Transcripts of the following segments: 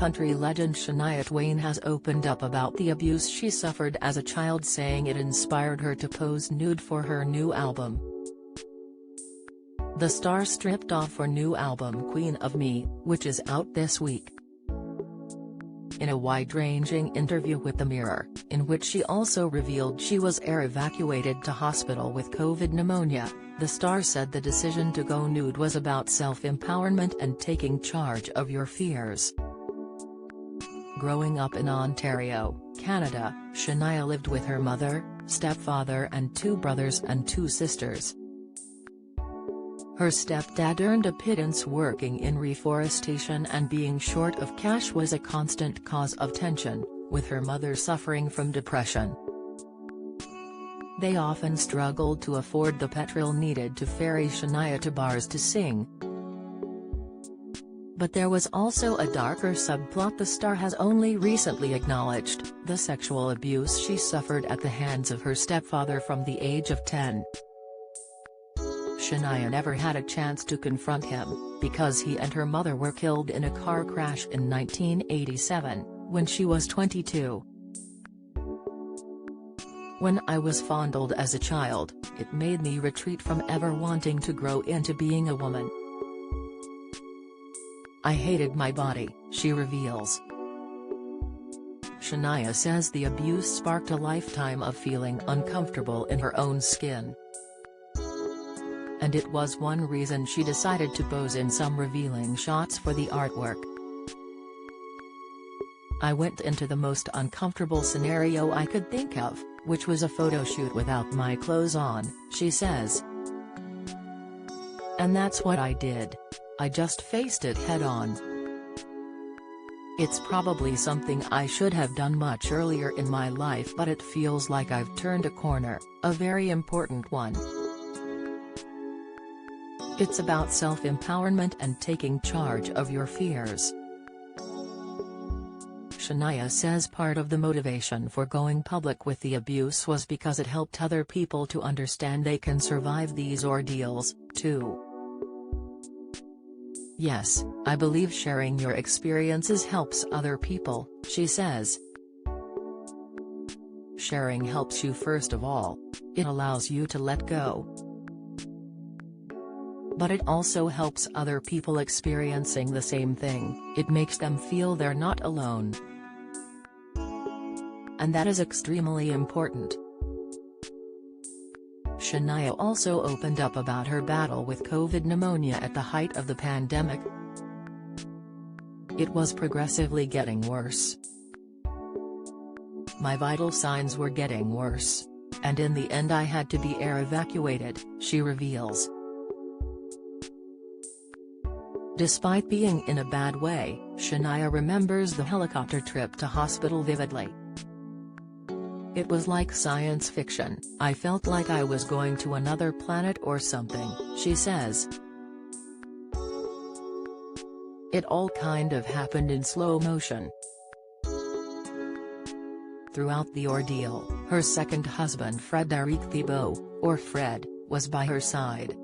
country legend Shania Twain has opened up about the abuse she suffered as a child, saying it inspired her to pose nude for her new album. The star stripped off her new album Queen of Me, which is out this week. In a wide-ranging interview with The Mirror, in which she also revealed she was air evacuated to hospital with COVID pneumonia, the star said the decision to go nude was about self-empowerment and taking charge of your fears. Growing up in Ontario, Canada, Shania lived with her mother, stepfather and 2 brothers and 2 sisters. Her stepdad earned a pittance working in reforestation, and being short of cash was a constant cause of tension, with her mother suffering from depression. They often struggled to afford the petrol needed to ferry Shania to bars to sing. But there was also a darker subplot the star has only recently acknowledged: the sexual abuse she suffered at the hands of her stepfather from the age of 10. Shania never had a chance to confront him, because he and her mother were killed in a car crash in 1987, when she was 22. When I was fondled as a child, it made me retreat from ever wanting to grow into being a woman. I hated my body, she reveals. Shania says the abuse sparked a lifetime of feeling uncomfortable in her own skin. And it was one reason she decided to pose in some revealing shots for the artwork. I went into the most uncomfortable scenario I could think of, which was a photo shoot without my clothes on, she says. And that's what I did. I just faced it head-on. It's probably something I should have done much earlier in my life, but it feels like I've turned a corner, a very important one. It's about self-empowerment and taking charge of your fears. Shania says part of the motivation for going public with the abuse was because it helped other people to understand they can survive these ordeals, too. Yes, I believe sharing your experiences helps other people, she says. Sharing helps you first of all. It allows you to let go. But it also helps other people experiencing the same thing. It makes them feel they're not alone. And that is extremely important. Shania also opened up about her battle with COVID pneumonia at the height of the pandemic. It was progressively getting worse. My vital signs were getting worse. And in the end I had to be air evacuated, she reveals. Despite being in a bad way, Shania remembers the helicopter trip to hospital vividly. It was like science fiction. I felt like I was going to another planet or something, she says. It all kind of happened in slow motion. Throughout the ordeal, her second husband Frédéric Thibault, or Fred, was by her side.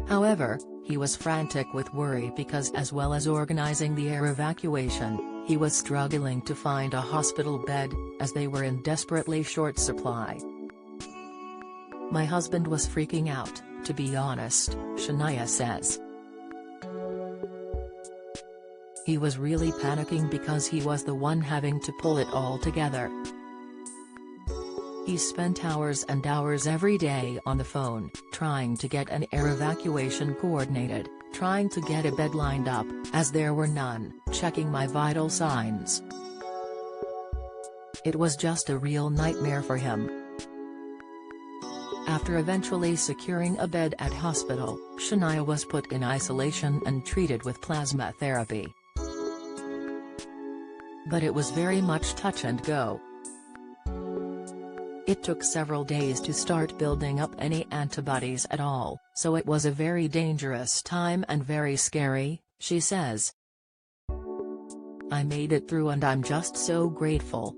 However, he was frantic with worry because, as well as organizing the air evacuation, he was struggling to find a hospital bed, as they were in desperately short supply. My husband was freaking out, to be honest, Shania says. He was really panicking because he was the one having to pull it all together. He spent hours and hours every day on the phone, trying to get an air evacuation coordinated, trying to get a bed lined up, as there were none, checking my vital signs. It was just a real nightmare for him. After eventually securing a bed at hospital, Shania was put in isolation and treated with plasma therapy. But it was very much touch and go. It took several days to start building up any antibodies at all, so it was a very dangerous time and very scary, she says. I made it through and I'm just so grateful.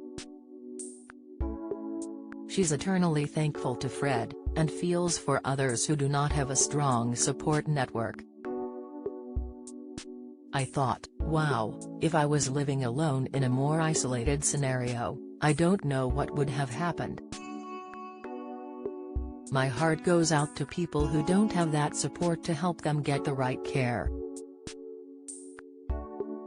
She's eternally thankful to Fred, and feels for others who do not have a strong support network. I thought, Wow, if I was living alone in a more isolated scenario, I don't know what would have happened. My heart goes out to people who don't have that support to help them get the right care."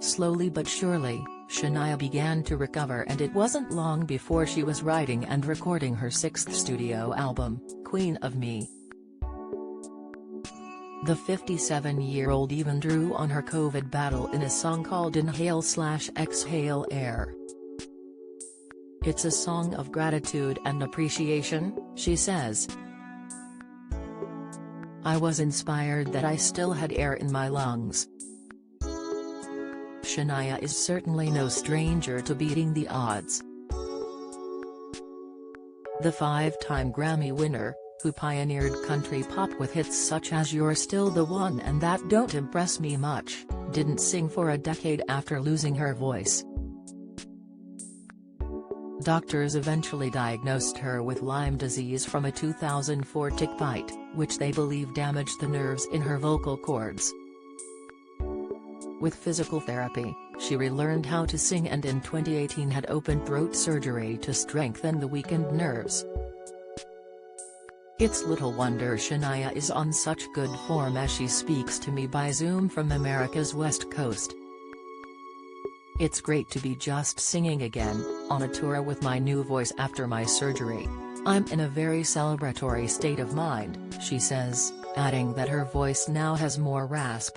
Slowly but surely, Shania began to recover, and it wasn't long before she was writing and recording her 6th studio album, Queen of Me. The 57-year-old even drew on her COVID battle in a song called Inhale/Exhale Air. "It's a song of gratitude and appreciation," she says. "I was inspired that I still had air in my lungs." Shania is certainly no stranger to beating the odds. The 5-time Grammy winner, who pioneered country pop with hits such as "You're Still the One" and "That Don't Impress Me Much," didn't sing for a decade after losing her voice. Doctors eventually diagnosed her with Lyme disease from a 2004 tick bite, which they believe damaged the nerves in her vocal cords. With physical therapy, she relearned how to sing and in 2018 had open throat surgery to strengthen the weakened nerves. It's little wonder Shania is on such good form as she speaks to me by Zoom from America's West Coast. "It's great to be just singing again, on a tour with my new voice after my surgery. I'm in a very celebratory state of mind," she says, adding that her voice now has more rasp.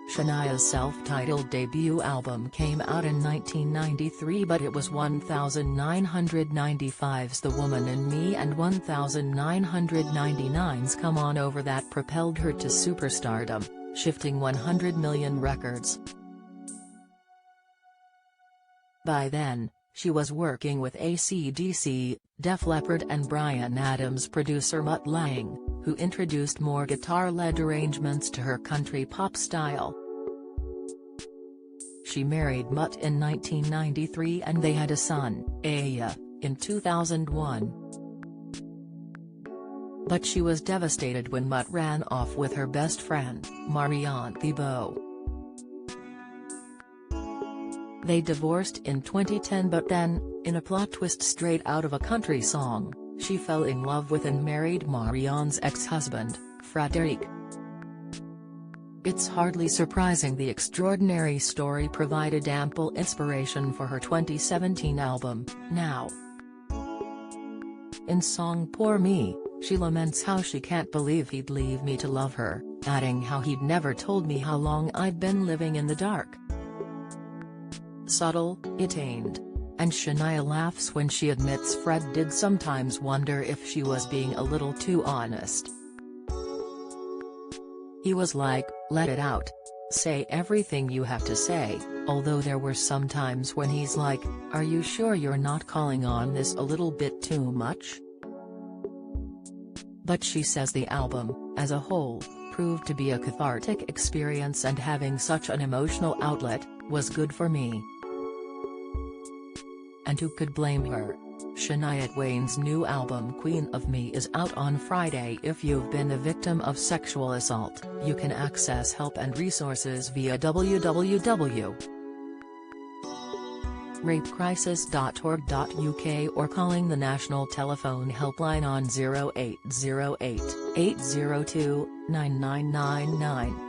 Shania's self-titled debut album came out in 1993, but it was 1995's The Woman in Me and 1999's Come On Over that propelled her to superstardom, shifting 100 million records. By then, she was working with AC/DC, Def Leppard and Bryan Adams' producer Mutt Lange, who introduced more guitar-led arrangements to her country pop style. She married Mutt in 1993 and they had a son, Aya, in 2001. But she was devastated when Mutt ran off with her best friend, Marianne Thibault. They divorced in 2010, but then, in a plot twist straight out of a country song, she fell in love with and married Marianne's ex-husband, Frédéric. It's hardly surprising the extraordinary story provided ample inspiration for her 2017 album, Now. In song Poor Me, she laments how she can't believe he'd leave me to love her, adding how he'd never told me how long I'd been living in the dark. Subtle, it ain't. And Shania laughs when she admits Fred did sometimes wonder if she was being a little too honest. He was like, "Let it out. Say everything you have to say," although there were some times when he's like, "Are you sure you're not calling on this a little bit too much?" But she says the album, as a whole, proved to be a cathartic experience, and having such an emotional outlet, was good for me. And who could blame her? Shania Twain's new album Queen of Me is out on Friday. If you've been a victim of sexual assault, you can access help and resources via www.rapecrisis.org.uk or calling the National Telephone Helpline on 0808 802 9999.